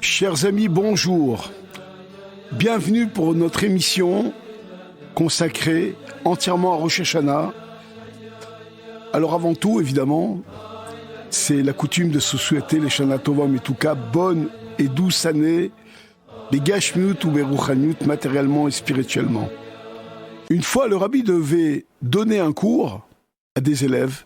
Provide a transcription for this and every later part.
Chers amis, bonjour. Bienvenue pour notre émission consacrée entièrement à Rosh Hashanah. Alors avant tout, évidemment, c'est la coutume de se souhaiter les Shana Tova Metuka, bonne et douce année, les Gashmiut ou les Ruchaniut, matériellement et spirituellement. Une fois, le rabbi devait donner un cours à des élèves.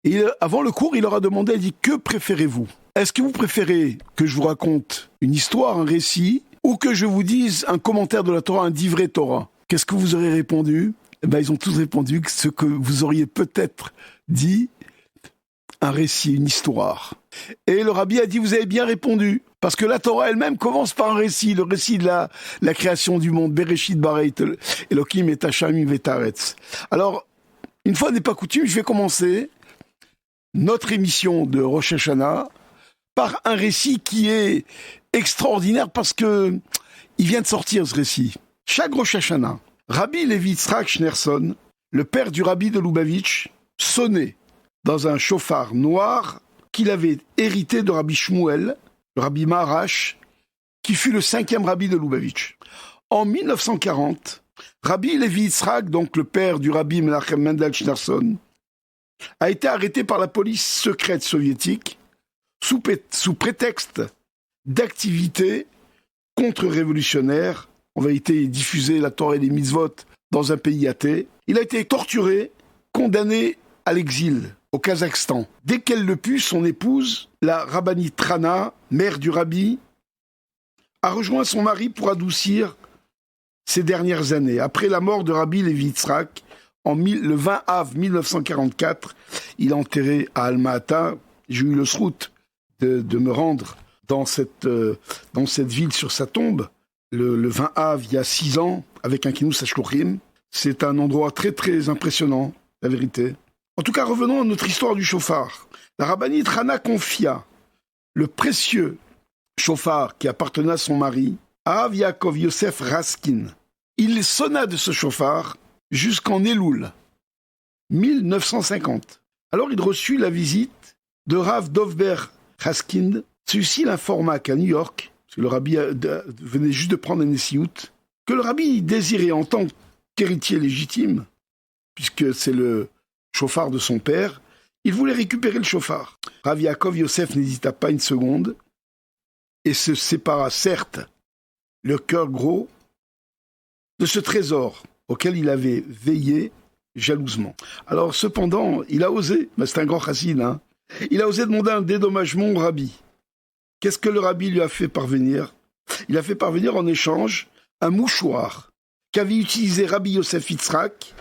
Et avant le cours, il leur a demandé, il dit, que préférez-vous ? Est-ce que vous préférez que je vous raconte une histoire, un récit, ou que je vous dise un commentaire de la Torah, un divrei Torah ? Qu'est-ce que vous aurez répondu ? Ils ont tous répondu que ce que vous auriez peut-être dit, un récit, une histoire. Et le rabbi a dit, vous avez bien répondu, parce que la Torah elle-même commence par un récit, le récit de la création du monde, Bereshit Bareit Elohim et Hashamim Vetaretz. Alors, une fois n'est pas coutume, je vais commencer notre émission de Rosh Hashanah par un récit qui est extraordinaire parce que il vient de sortir ce récit. Chaque Rosh Hashanah, Rabbi Levi Yitzhak Schneerson, le père du rabbi de Lubavitch, sonnait dans un chauffard noir qu'il avait hérité de Rabbi Shmuel, le rabbi Maharash, qui fut le 5e rabbi de Lubavitch. En 1940, Rabbi Levi Yitzhak, donc le père du rabbi Menachem Mendel Schneerson, a été arrêté par la police secrète soviétique sous prétexte d'activité contre-révolutionnaire. En vérité, il diffusait la Torah et les mitzvot dans un pays athée. Il a été torturé, condamné à l'exil au Kazakhstan. Dès qu'elle le put, son épouse, la rabbinite Rana, mère du rabbi, a rejoint son mari pour adoucir ses dernières années. Après la mort de Rabbi Levi Yitzhak, le 20 av 1944, il est enterré à Alma-Ata. J'ai eu le srout de me rendre dans cette ville sur sa tombe. Le 20 av, il y a 6 ans, avec un kinous Ashlochim. C'est un endroit très très impressionnant, la vérité. En tout cas, revenons à notre histoire du chauffard. La rabbinite Rana confia le précieux chauffard qui appartenait à son mari, à Rav Yaakov Yosef Raskin. Il sonna de ce chauffard jusqu'en Elul, 1950. Alors il reçut la visite de Rav Dovber Raskin. Celui-ci l'informa qu'à New York, parce que le rabbi venait juste de prendre un nessiout, que le rabbi désirait en tant qu'héritier légitime, puisque c'est le chauffard de son père, il voulait récupérer le chauffard. Rav Yaakov Yosef n'hésita pas une seconde et se sépara, certes, le cœur gros, de ce trésor auquel il avait veillé jalousement. Alors, cependant, il a osé, mais c'est un grand chassid, il a osé demander un dédommagement au rabbi. Qu'est-ce que le rabbi lui a fait parvenir ? Il a fait parvenir en échange un mouchoir qu'avait utilisé Rabbi Yosef Yitzhak,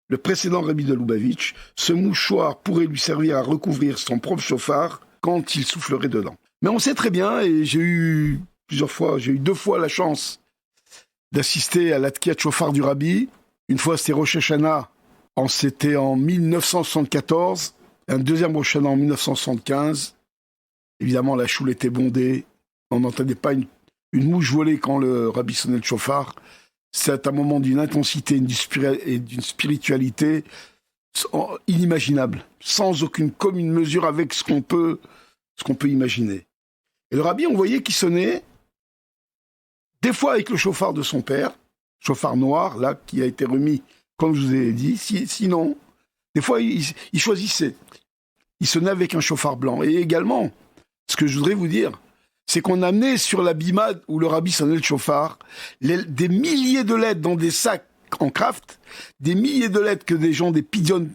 le précédent rabbi de Lubavitch. Ce mouchoir pourrait lui servir à recouvrir son propre chauffard quand il soufflerait dedans. Mais on sait très bien, et j'ai eu 2 fois la chance d'assister à l'Atkiat chauffard du rabbi. Une fois, c'était Rosh Hashanah, c'était en 1974, un deuxième Rosh Hashanah en 1975. Évidemment, la choule était bondée, on n'entendait pas une mouche voler quand le rabbi sonnait le chauffard. C'est un moment d'une intensité et d'une spiritualité inimaginable, sans aucune commune mesure avec ce qu'on peut imaginer. Et le rabbi, on voyait qu'il sonnait des fois avec le chauffard de son père, chauffard noir, là, qui a été remis, comme je vous ai dit. Sinon, des fois, il choisissait. Il sonnait avec un chauffard blanc. Et également, ce que je voudrais vous dire, c'est qu'on amenait sur la bima où le rabbi sonnait le chauffard, des milliers de lettres dans des sacs en craft, des milliers de lettres que des gens, des pidionnes,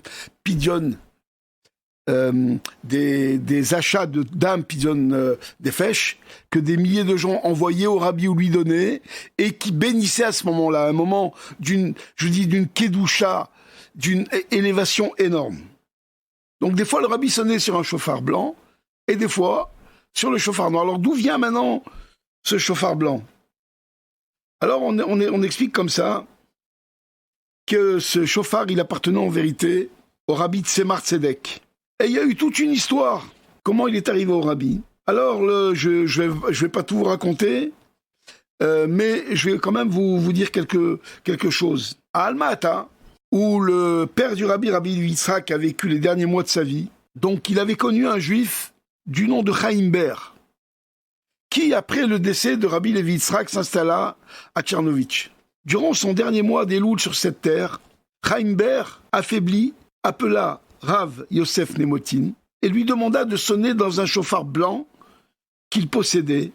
des achats d'âmes pidionnes des fèches, que des milliers de gens envoyaient au rabbi ou lui donnaient, et qui bénissaient à ce moment-là, un moment d'une kedusha, d'une élévation énorme. Donc des fois le rabbi sonnait sur un chauffard blanc, et des fois sur le chauffard noir. Alors d'où vient maintenant ce chauffard blanc ? Alors on explique comme ça que ce chauffard, il appartenait en vérité au rabbi Tzemar Tzedek. Et il y a eu toute une histoire. Comment il est arrivé au rabbi ? Alors, je vais pas tout vous raconter, mais je vais quand même vous dire quelque chose. À Alma-Ata, où le père du rabbi Yitzhak, a vécu les derniers mois de sa vie, Donc il avait connu un juif du nom de Chaim Ber, qui, après le décès de Rabbi Levi Yitzhak, s'installa à Tchernovitch. Durant son dernier mois d'Elul sur cette terre, Chaim Ber, affaibli, appela Rav Yosef Nemotin et lui demanda de sonner dans un chauffard blanc qu'il possédait,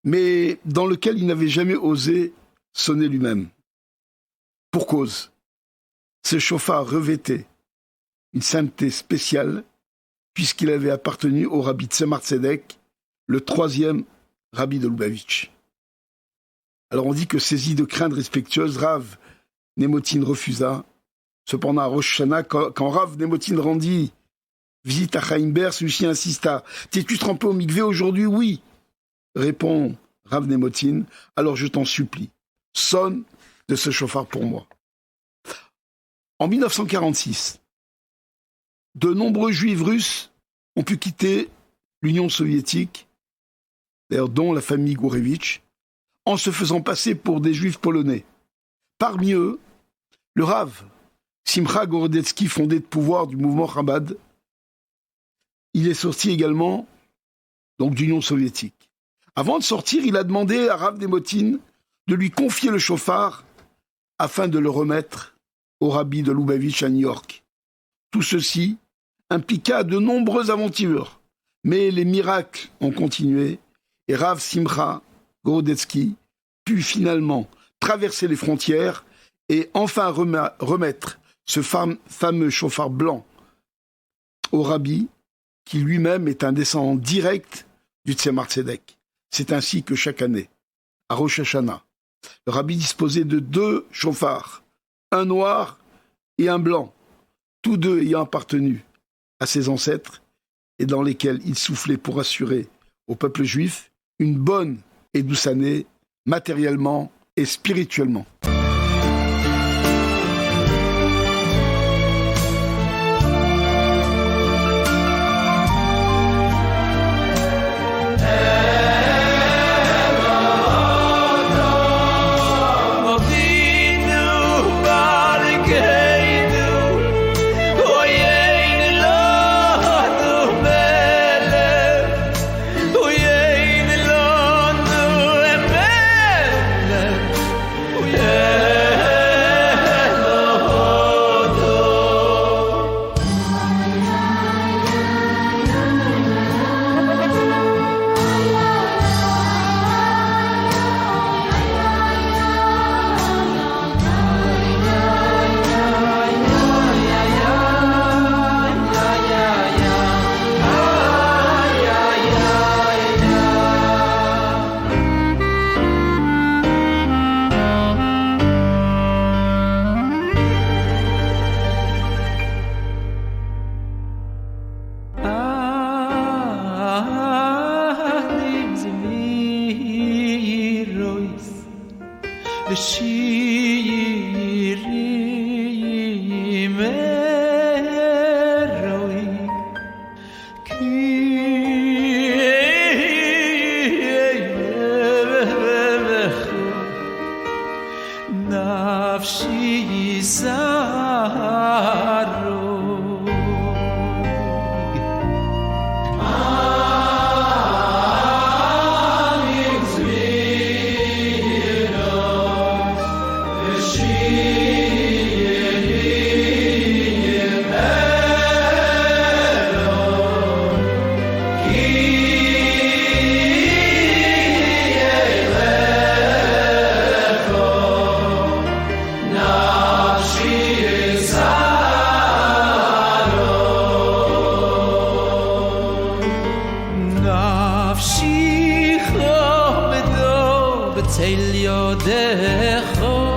mais dans lequel il n'avait jamais osé sonner lui-même. Pour cause, ce chauffard revêtait une sainteté spéciale, puisqu'il avait appartenu au rabbi Tzemar Tzedek, le 3e rabbi de Lubavitch. Alors on dit que saisi de crainte respectueuse, Rav Nemotin refusa. Cependant, à Rosh Hashanah, quand Rav Nemotin rendit visite à Chaim Ber, celui-ci insista. « T'es-tu trempé au mikvé aujourd'hui ?»« Oui. » répond Rav Nemotin. « Alors je t'en supplie, sonne de ce chauffard pour moi. » En 1946, de nombreux juifs russes ont pu quitter l'Union soviétique, d'ailleurs dont la famille Gourevitch, en se faisant passer pour des juifs polonais. Parmi eux, le Rav Simcha Gorodetsky, fondé de pouvoir du mouvement Chabad. Il est sorti également donc d'Union soviétique. Avant de sortir, il a demandé à Rav Nemotin de lui confier le chauffard afin de le remettre au rabbi de Lubavitch à New York. Tout ceci impliqua de nombreuses aventures, mais les miracles ont continué et Rav Simcha Gorodetsky put finalement traverser les frontières et enfin remettre ce fameux chauffard blanc au rabbi, qui lui-même est un descendant direct du Tzemar Tzedek. C'est ainsi que chaque année, à Rosh Hashanah, le rabbi disposait de 2 chauffards, un noir et un blanc, tous deux ayant appartenu à ses ancêtres et dans lesquels il soufflait pour assurer au peuple juif une bonne et douce année, matériellement et spirituellement.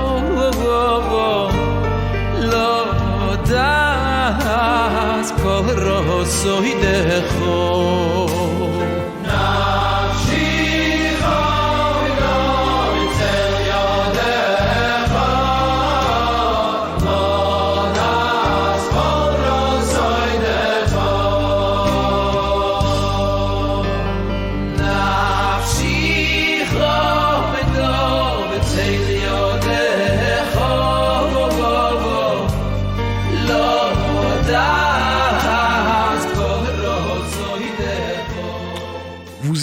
Lord,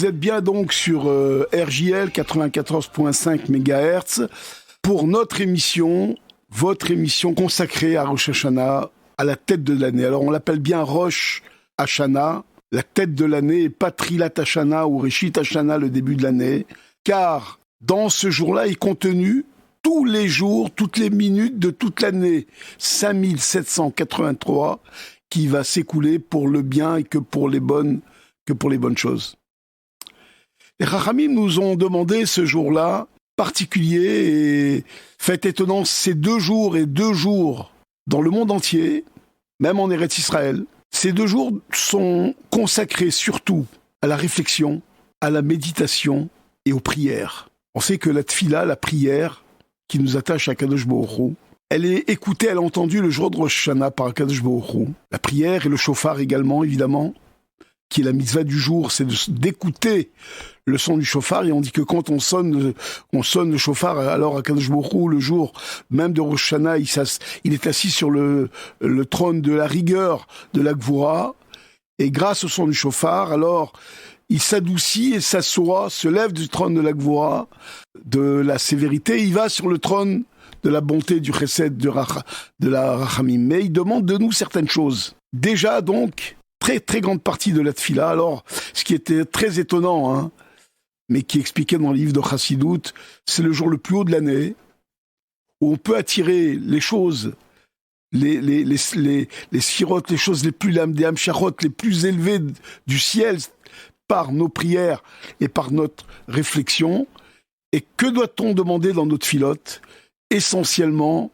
Vous êtes bien donc sur RJL 94.5 MHz pour notre émission, votre émission consacrée à Rosh Hashanah, à la tête de l'année. Alors on l'appelle bien Rosh Hashanah, la tête de l'année, et pas Trilat Hashanah ou Reshit Hashanah, le début de l'année, car dans ce jour-là est contenu tous les jours, toutes les minutes de toute l'année 5783 qui va s'écouler pour le bien et que pour les bonnes choses. Les Chachamim nous ont demandé ce jour-là particulier et fait étonnant, ces 2 jours et 2 jours dans le monde entier, même en Eretz Israël. Ces 2 jours sont consacrés surtout à la réflexion, à la méditation et aux prières. On sait que la tfila, la prière qui nous attache à Kadosh Baruch Hu, elle est écoutée, elle est entendue le jour de Rosh Hashanah par Kadosh Baruch Hu. La prière et le shofar également, évidemment, qui est la mitzvah du jour, c'est d'écouter le son du shofar. Et on dit que quand on sonne le shofar, alors à Kadosh Baruch Hu, le jour même de Rosh Hashanah, il est assis sur le trône de la rigueur de la Gvura. Et grâce au son du shofar, alors il s'adoucit et s'assoit, se lève du trône de la Gvura, de la sévérité. Il va sur le trône de la bonté, du chesed, de la rachamim. Mais il demande de nous certaines choses. Déjà, donc, très, très grande partie de la tfila. Alors, ce qui était très étonnant, mais qui est expliqué dans le livre de Chassidut, c'est le jour le plus haut de l'année, où on peut attirer les choses, les sirotes, les choses les plus des hamsharot, les plus élevées du ciel, par nos prières et par notre réflexion. Et que doit-on demander dans notre filote? Essentiellement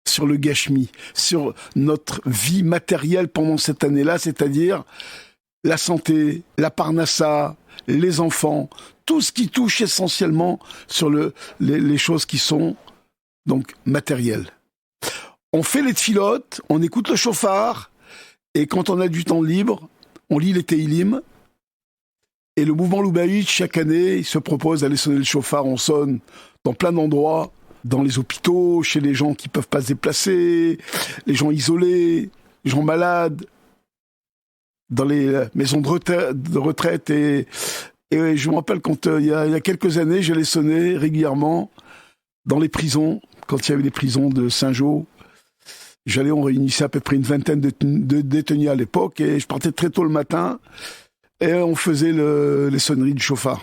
sur le gashmi, sur notre vie matérielle pendant cette année-là, c'est-à-dire la santé, la parnassa, les enfants, tout ce qui touche essentiellement sur les choses qui sont donc matérielles. On fait les tfilotes, on écoute le shofar, et quand on a du temps libre, on lit les Teilim. Et le mouvement Lubavitch, chaque année, il se propose d'aller sonner le shofar. On sonne dans plein d'endroits, dans les hôpitaux, chez les gens qui ne peuvent pas se déplacer, les gens isolés, les gens malades, dans les maisons de retraite. Et je me rappelle quand il y a quelques années, j'allais sonner régulièrement dans les prisons, quand il y avait les prisons de Saint-Jean. On réunissait à peu près une vingtaine de détenus à l'époque, et je partais très tôt le matin. Et on faisait les sonneries du shofar.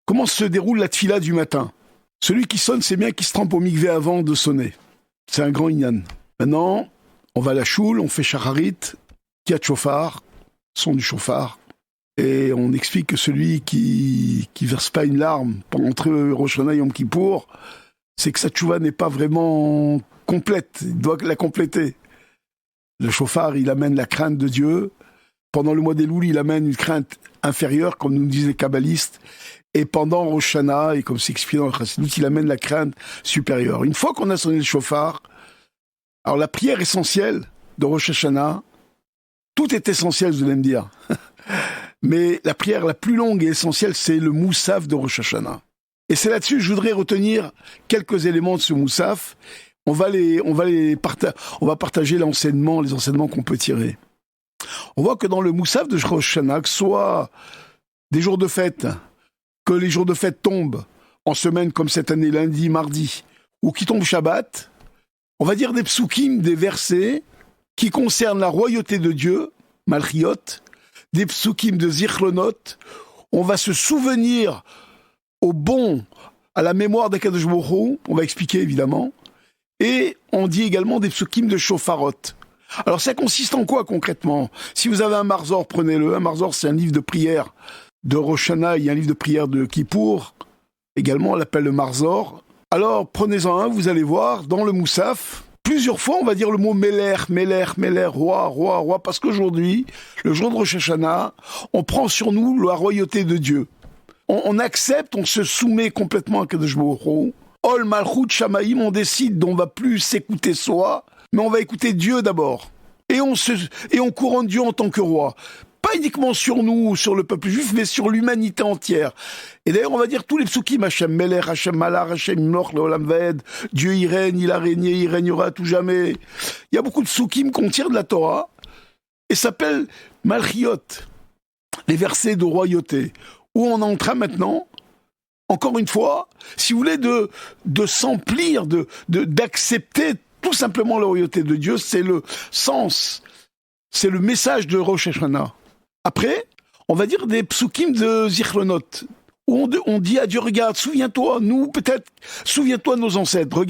Comment se déroule la tfila du matin? Celui qui sonne, c'est bien qu'il se trempe au mikvé avant de sonner. C'est un grand inyan. Maintenant, on va à la choule, on fait shacharit, kiat shofar, son du shofar. Et on explique que celui qui verse pas une larme entre Rosh Hashanah et Yom Kippour, c'est que sa tchouva n'est pas vraiment complète. Il doit la compléter. Le shofar, il amène la crainte de Dieu. Pendant le mois d'Elul, il amène une crainte inférieure, comme nous disent les kabbalistes. Et pendant Rosh Hashanah, et comme c'est expliqué dans le Chassidut, il amène la crainte supérieure. Une fois qu'on a sonné le shofar, alors la prière essentielle de Rosh Hashanah, tout est essentiel, vous allez me dire. Mais la prière la plus longue et essentielle, c'est le moussaf de Rosh Hashanah. Et c'est là-dessus que je voudrais retenir quelques éléments de ce moussaf. On va partager les enseignements qu'on peut tirer. On voit que dans le moussaf de Rosh Hashanah, que ce soit des jours de fête, que les jours de fête tombent en semaine comme cette année, lundi, mardi, ou qui tombent Shabbat, on va dire des psukim, des versets qui concernent la royauté de Dieu, Malchiot, des psukim de Zichlonot. On va se souvenir à la mémoire d'Akadosh Baruch Hu, on va expliquer évidemment, et on dit également des psukim de Shofarot. Alors ça consiste en quoi concrètement? Si vous avez un Marzor, prenez-le. Un Marzor, c'est un livre de prière de Rosh Hashanah, il y a un livre de prière de Kippour, également on l'appelle le Marzor. Alors prenez-en un, vous allez voir, dans le Moussaf, plusieurs fois on va dire le mot Meler, roi, parce qu'aujourd'hui, le jour de Rosh Hashanah, on prend sur nous la royauté de Dieu. On accepte, on se soumet complètement à Kadosh Baruch Hu. Ol Malchut Shamaim, on décide d'on va plus s'écouter soi, mais on va écouter Dieu d'abord. Et on couronne Dieu en tant que roi. Pas uniquement sur nous, sur le peuple juif, mais sur l'humanité entière. Et d'ailleurs, on va dire tous les psukim, Hachem Melech, Hachem Malach, Hachem Imloch, Leolam Vaed, Dieu il règne, il a régné, il régnera à tout jamais. Il y a beaucoup de psukim qu'on tire de la Torah, et s'appellent Malchiot, les versets de royauté, où on est en train maintenant, encore une fois, si vous voulez, de s'emplir, d'accepter tout simplement la royauté de Dieu. C'est le sens, c'est le message de Rosh Hashanah. Après, on va dire des psukim de Zichronot, où on dit à Dieu, regarde, souviens-toi, nous peut-être, souviens-toi de nos ancêtres,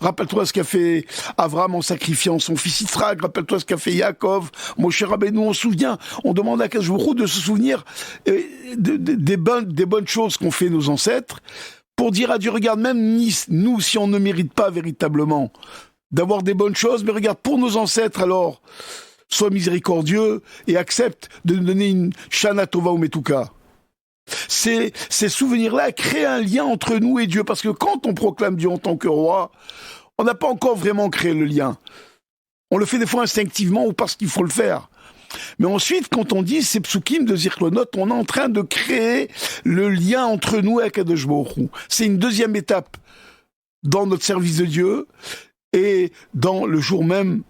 rappelle-toi ce qu'a fait Avram en sacrifiant son fils Yitzhak, rappelle-toi ce qu'a fait Yaakov, Moshe Rabbeinu, on demande à Akadosh Baruch Hu de se souvenir des bonnes choses qu'ont fait nos ancêtres, pour dire à Dieu, regarde, même nous, si on ne mérite pas véritablement d'avoir des bonnes choses, mais regarde, pour nos ancêtres, alors, sois miséricordieux et accepte de nous donner une Shana Tova ou Metuka. Ces souvenirs-là créent un lien entre nous et Dieu, parce que quand on proclame Dieu en tant que roi, on n'a pas encore vraiment créé le lien. On le fait des fois instinctivement ou parce qu'il faut le faire. Mais ensuite, quand on dit ces psukim de Zichronot, on est en train de créer le lien entre nous et Akadosh Baruch Hu. C'est une deuxième étape dans notre service de Dieu et dans le jour même,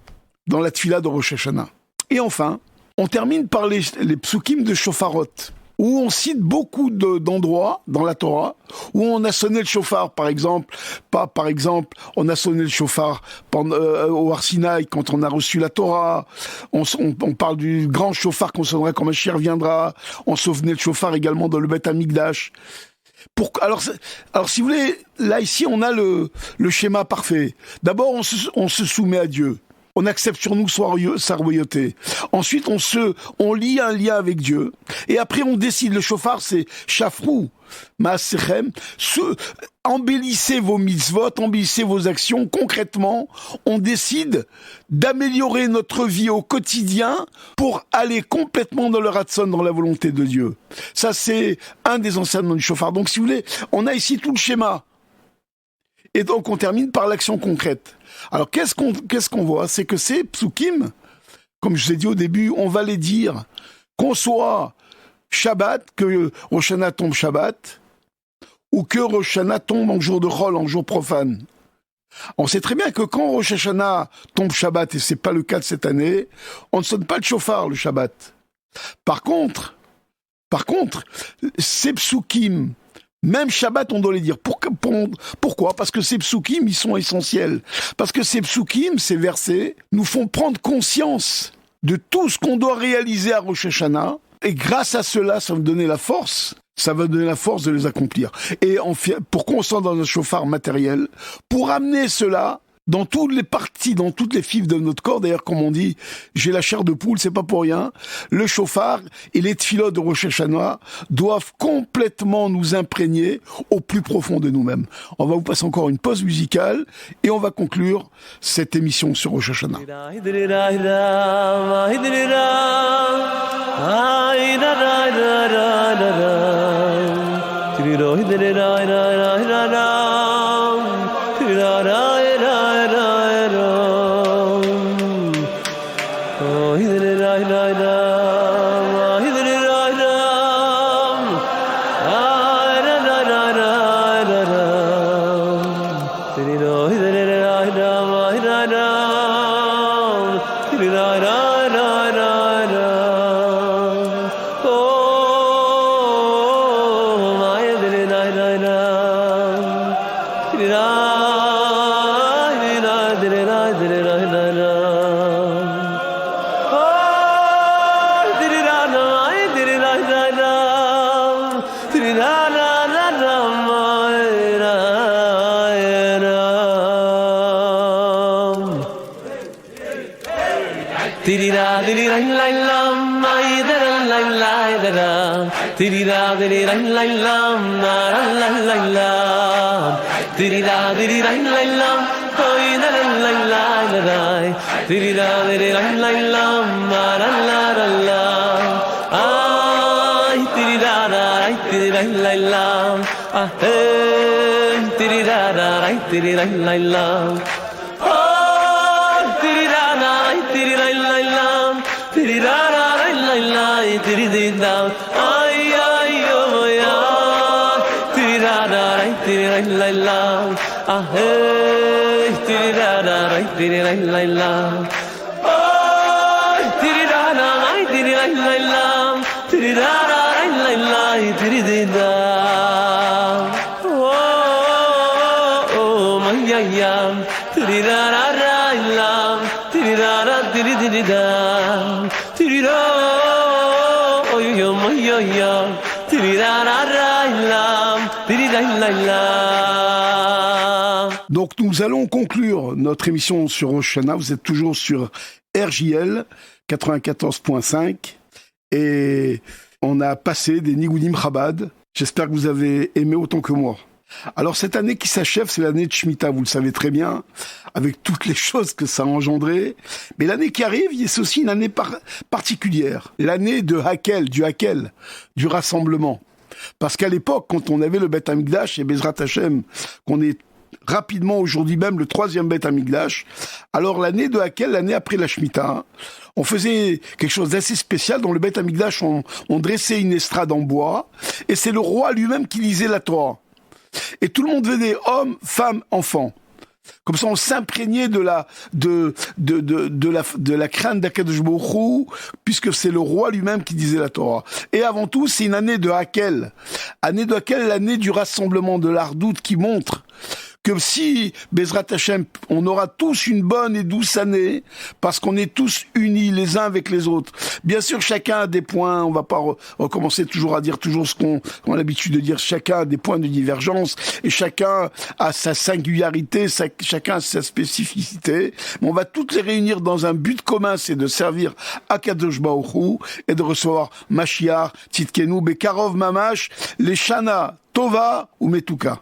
dans la tfila de Rosh Hashanah. Et enfin, on termine par les psukim de Shofarot, où on cite beaucoup d'endroits dans la Torah, où on a sonné le shofar, par exemple, on a sonné le shofar au Har Sinaï quand on a reçu la Torah, on parle du grand shofar qu'on sonnera quand Mashiach viendra, on sonnait le shofar également dans le Beth Amikdash. Alors, si vous voulez, là, ici, on a le schéma parfait. D'abord, on se soumet à Dieu. On accepte sur nous sa royauté. Ensuite, on lie un lien avec Dieu. Et après, on décide. Le shofar, c'est shafrou, maasechem. Embellissez vos mitzvot, embellissez vos actions. Concrètement, on décide d'améliorer notre vie au quotidien pour aller complètement dans le ratson, dans la volonté de Dieu. Ça, c'est un des enseignements du shofar. Donc, si vous voulez, on a ici tout le schéma. Et donc, on termine par l'action concrète. Alors, qu'est-ce qu'on voit? C'est que ces psukim, comme je vous ai dit au début, on va les dire qu'on soit Shabbat, que Rosh Hashanah tombe Shabbat, ou que Rosh Hashanah tombe en jour de Chol, en jour profane. On sait très bien que quand Rosh Hashanah tombe Shabbat, et c'est pas le cas de cette année, on ne sonne pas le shofar le Shabbat. Par contre, ces psukim, même Shabbat, on doit les dire. Pourquoi? Parce que ces psukim, ils sont essentiels. Parce que ces psukim, ces versets, nous font prendre conscience de tout ce qu'on doit réaliser à Rosh Hashanah. Et grâce à cela, ça va nous donner la force. Ça va donner la force de les accomplir. Et pourquoi on sent dans un chauffard matériel? Pour amener cela dans toutes les parties, dans toutes les fibres de notre corps. D'ailleurs, comme on dit, j'ai la chair de poule, c'est pas pour rien. Le chauffard et les tfilotes de Rosh Hashanah doivent complètement nous imprégner au plus profond de nous-mêmes. On va vous passer encore une pause musicale et on va conclure cette émission sur Rosh Hashanah. La Donc nous allons conclure notre émission sur Rosh Hashanah. Vous êtes toujours sur RJL 94.5 et on a passé des Nigunim Chabad. J'espère que vous avez aimé autant que moi. Alors cette année qui s'achève, c'est l'année de Shemitah, vous le savez très bien, avec toutes les choses que ça a engendré. Mais l'année qui arrive, c'est aussi une année particulière. L'année de Hakel, du rassemblement. Parce qu'à l'époque, quand on avait le Beth Amikdash et Bezrat Hashem, qu'on est rapidement aujourd'hui même le 3e Beth Amikdash, alors l'année de Hakel, l'année après la Shemitah, on faisait quelque chose d'assez spécial. Dans le Beth Amikdash, on dressait une estrade en bois, et c'est le roi lui-même qui lisait la Torah. Et tout le monde venait, hommes, femmes, enfants. Comme ça, on s'imprégnait de la crainte d'Akadosh Baruch Hu, puisque c'est le roi lui-même qui disait la Torah. Et avant tout, c'est une année de Hakel. L'année du rassemblement, de l'Ardout, qui montre que si, Bezrat Hashem, on aura tous une bonne et douce année, parce qu'on est tous unis les uns avec les autres. Bien sûr, chacun a des points, on va pas recommencer toujours à dire toujours ce qu'on a l'habitude de dire, chacun a des points de divergence, et chacun a sa singularité, chacun a sa spécificité, mais on va toutes les réunir dans un but commun, c'est de servir Akadosh Baruch Hu, et de recevoir Mashiach, Tzidkenu, Bekarov Mamash, les Shana, Tova ou Metuka.